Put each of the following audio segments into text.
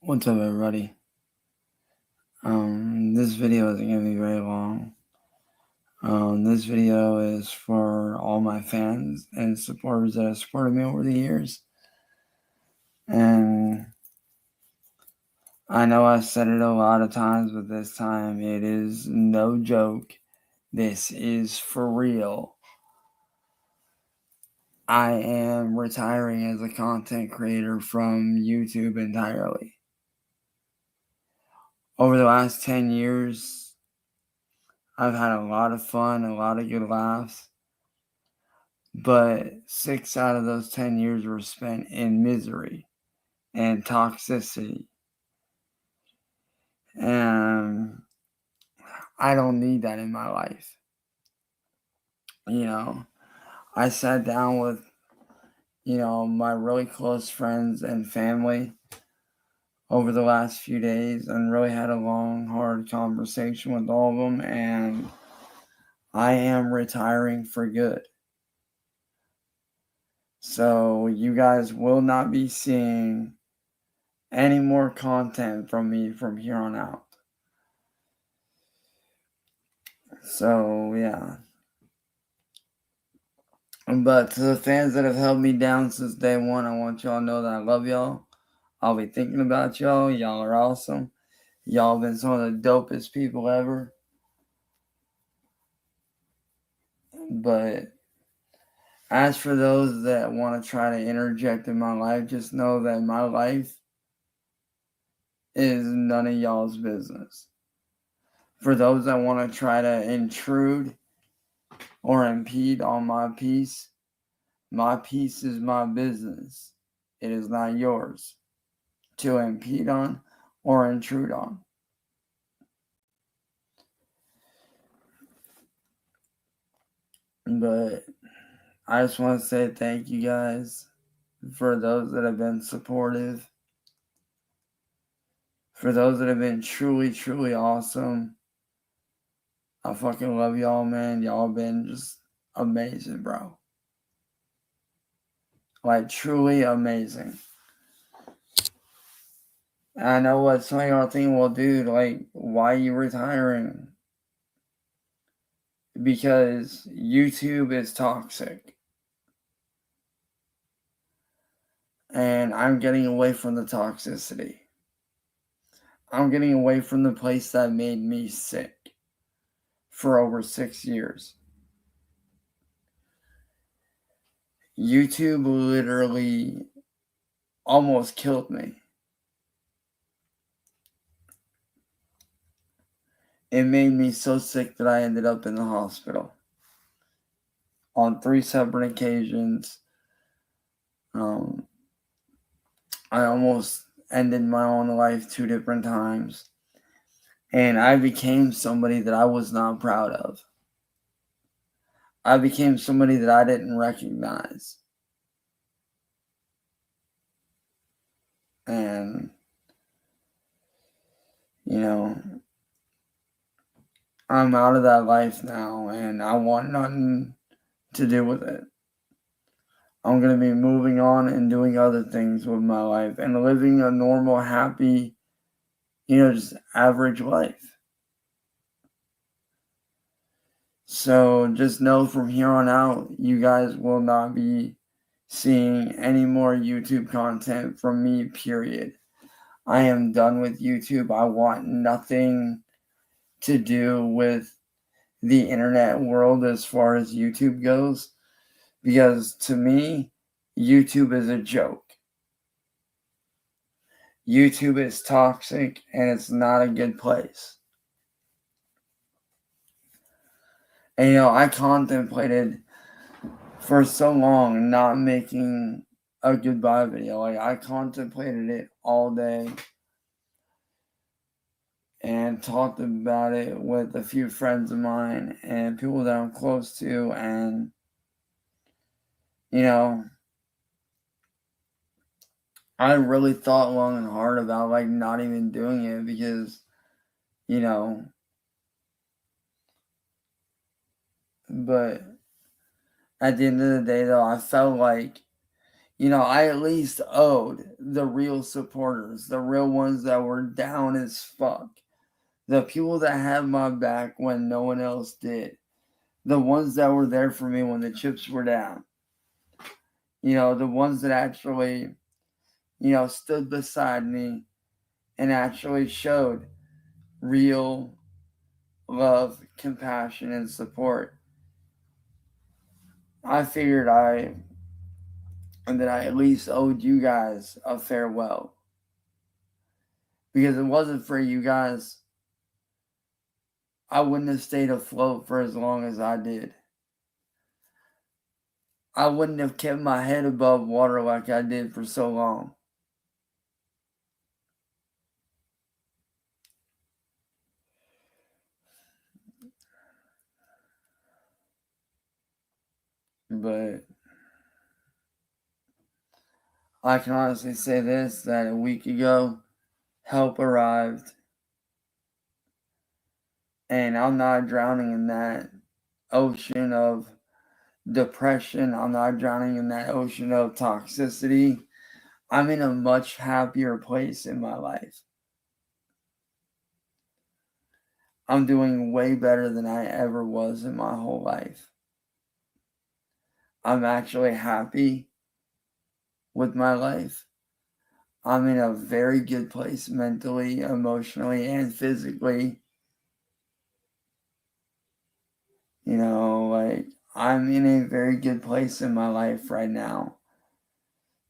What's up, everybody? This video isn't gonna be very long. This video is for all my fans and supporters that have supported me over the years. And I know I've said it a lot of times, but this time it is no joke. This is for real. I am retiring as a content creator from YouTube entirely. Over the last 10 years, I've had a lot of fun, a lot of good laughs. But 6 out of those 10 years were spent in misery and toxicity. And I don't need that in my life. I sat down with, my really close friends and family over the last few days and really had a long, hard conversation with all of them. And I am retiring for good. So you guys will not be seeing any more content from me from here on out. So, yeah. But to the fans that have held me down since day one, I want y'all to know that I love y'all. I'll be thinking about y'all. Y'all are awesome. Y'all have been some of the dopest people ever. But as for those that want to try to interject in my life, just know that my life is none of y'all's business. For those that want to try to intrude or impede on my peace is my business. It is not yours to impede on or intrude on. But I just want to say thank you guys for those that have been supportive, for those that have been truly, truly awesome. I fucking love y'all, man. Y'all have been just amazing, bro. Like, truly amazing. I know what some of y'all think, well, dude, like, why are you retiring? Because YouTube is toxic. And I'm getting away from the toxicity. I'm getting away from the place that made me sick for over 6 years. YouTube literally almost killed me. It made me so sick that I ended up in the hospital on 3 separate occasions. I almost ended my own life 2 different times. And I became somebody that I was not proud of. I became somebody that I didn't recognize. And, I'm out of that life now, and I want nothing to do with it. I'm going to be moving on and doing other things with my life and living a normal, happy, just average life. So just know from here on out, you guys will not be seeing any more YouTube content from me, period. I am done with YouTube. I want nothing to do with the internet world as far as YouTube goes, because to me, YouTube is a joke. YouTube is toxic and it's not a good place. And I contemplated for so long not making a goodbye video. Like, I contemplated it all day and talked about it with a few friends of mine and people that I'm close to, and I really thought long and hard about like not even doing it because but at the end of the day, though, I felt like I at least owed the real supporters, the real ones that were down as fuck, the people that had my back when no one else did, the ones that were there for me when the chips were down, the ones that actually, stood beside me and actually showed real love, compassion, and support. I figured that I at least owed you guys a farewell. Because if it wasn't for you guys, I wouldn't have stayed afloat for as long as I did. I wouldn't have kept my head above water like I did for so long. But I can honestly say this, that a week ago, help arrived. And I'm not drowning in that ocean of depression. I'm not drowning in that ocean of toxicity. I'm in a much happier place in my life. I'm doing way better than I ever was in my whole life. I'm actually happy with my life. I'm in a very good place mentally, emotionally, and physically. I'm in a very good place in my life right now.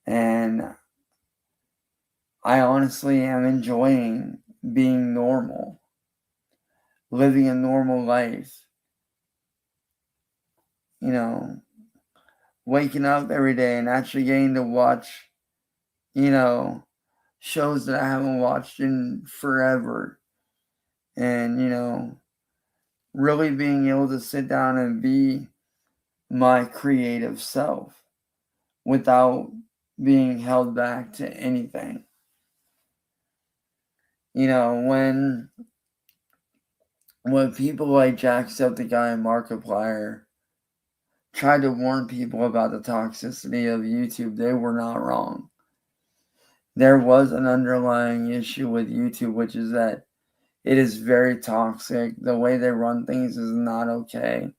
And I honestly am enjoying being normal, living a normal life. Waking up every day and actually getting to watch, shows that I haven't watched in forever. And, really being able to sit down and be my creative self without being held back to anything. When people like Jacksepticeye and Markiplier tried to warn people about the toxicity of YouTube, they were not wrong. There was an underlying issue with YouTube, which is that it is very toxic. The way they run things is not okay.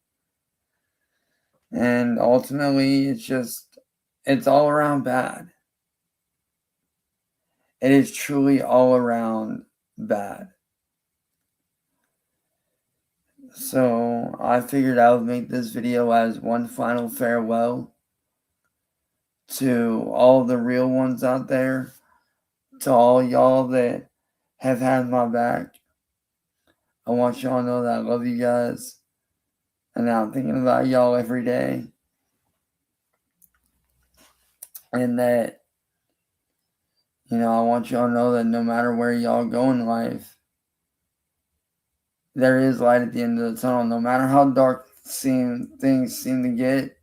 And ultimately, it's all around bad. It is truly all around bad. So I figured I would make this video as one final farewell to all the real ones out there, to all y'all that have had my back. I want y'all to know that I love you guys, and I'm thinking about y'all every day. And that, I want y'all to know that no matter where y'all go in life, there is light at the end of the tunnel. No matter how dark things seem to get,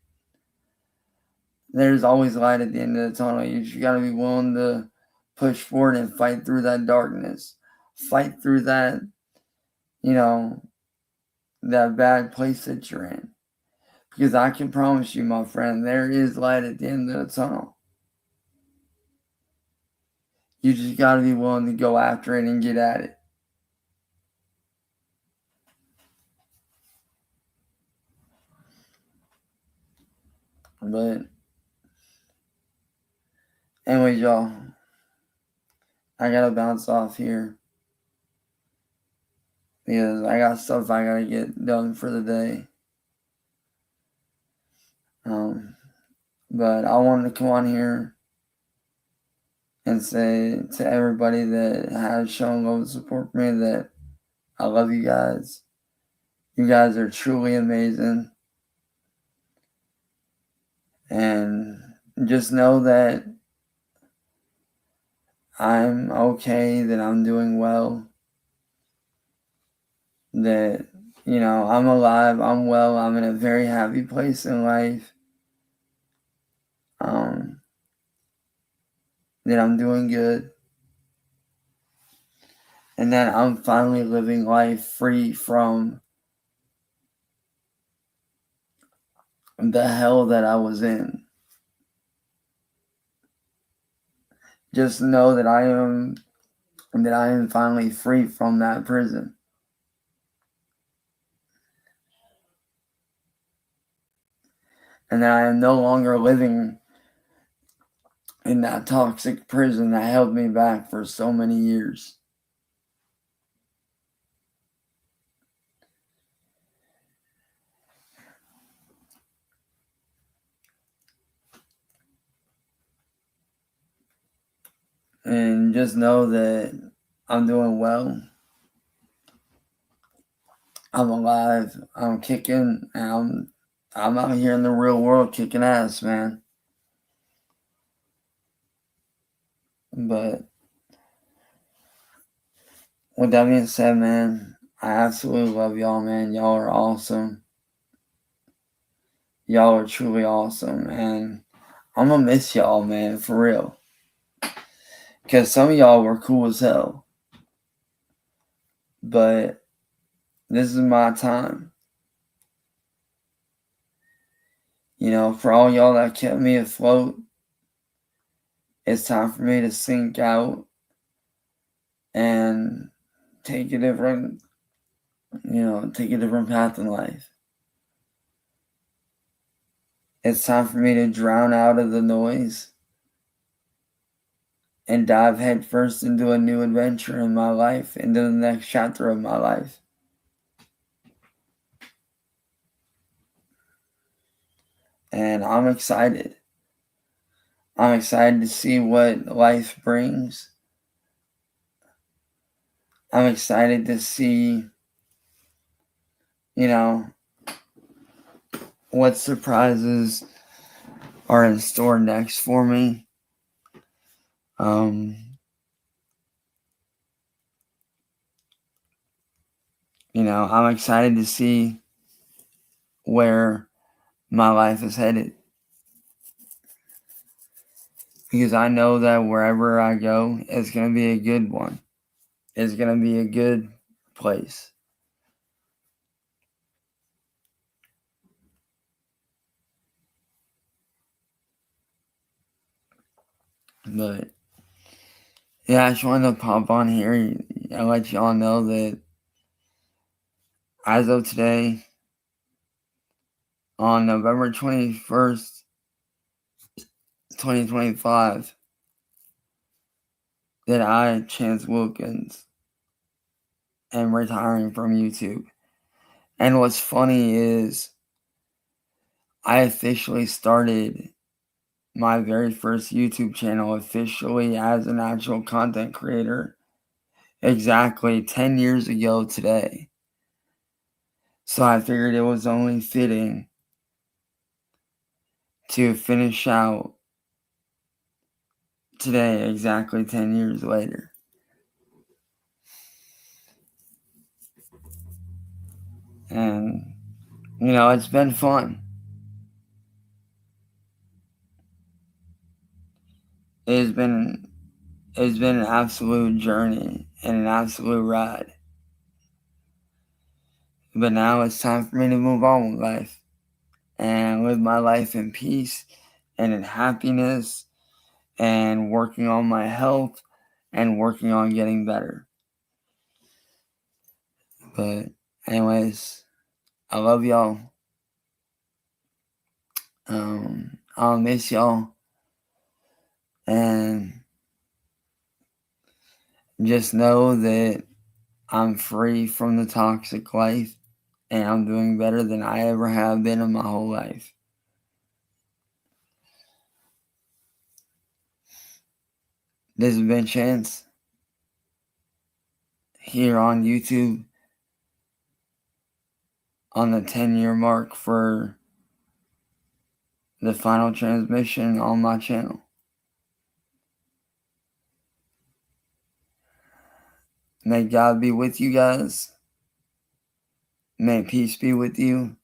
there's always light at the end of the tunnel. You just got to be willing to push forward and fight through that darkness. Fight through that, that bad place that you're in. Because I can promise you, my friend, there is light at the end of the tunnel. You just got to be willing to go after it and get at it. But anyways, y'all, I got to bounce off here. Because I got stuff I got to get done for the day. But I wanted to come on here and say to everybody that has shown love and support for me that I love you guys. You guys are truly amazing. And just know that I'm okay, that I'm doing well, that, I'm alive, I'm well, I'm in a very happy place in life. That I'm doing good. And that I'm finally living life free from the hell that I was in. just know that I am finally free from that prison. And that I am no longer living in that toxic prison that held me back for so many years. And just know that I'm doing well. I'm alive. I'm kicking. And I'm out here in the real world kicking ass, man. But with that being said, man, I absolutely love y'all, man. Y'all are awesome. Y'all are truly awesome. And I'm going to miss y'all, man, for real. Because some of y'all were cool as hell. But this is my time. You know, for all y'all that kept me afloat, it's time for me to sink out and take a different path in life. It's time for me to drown out of the noise and dive headfirst into a new adventure in my life, into the next chapter of my life. And I'm excited. I'm excited to see what life brings. I'm excited to see, what surprises are in store next for me. I'm excited to see where my life is headed. Because I know that wherever I go, it's going to be a good one. It's going to be a good place. But, yeah, I just wanted to pop on here and let y'all know that as of today, on November 21st, 2025, that I, Chance Wilkins, am retiring from YouTube. And what's funny is I officially started my very first YouTube channel officially as an actual content creator exactly 10 years ago today. So I figured it was only fitting to finish out today exactly 10 years later. And, it's been fun. It's been an absolute journey and an absolute ride. But now it's time for me to move on with life and live my life in peace and in happiness and working on my health and working on getting better. But anyways, I love y'all. I'll miss y'all. And just know that I'm free from the toxic life and I'm doing better than I ever have been in my whole life. This has been Chance here on YouTube on the 10-year mark for the final transmission on my channel. May God be with you guys. May peace be with you.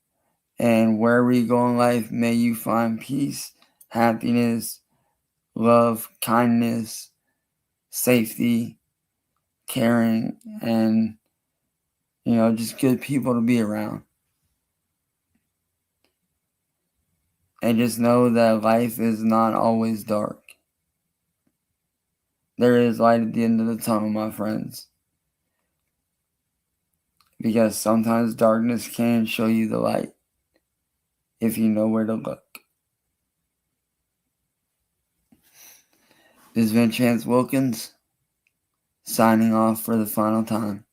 And wherever you go in life, may you find peace, happiness, love, kindness, safety, caring, and, just good people to be around. And just know that life is not always dark. there is light at the end of the tunnel, my friends. Because sometimes darkness can show you the light if you know where to look. This has been Chance Wilkins, signing off for the final time.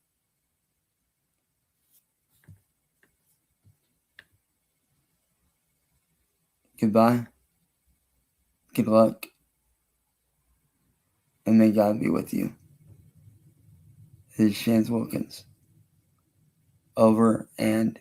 Goodbye, good luck, and may God be with you. This is Chance Wilkins. Over and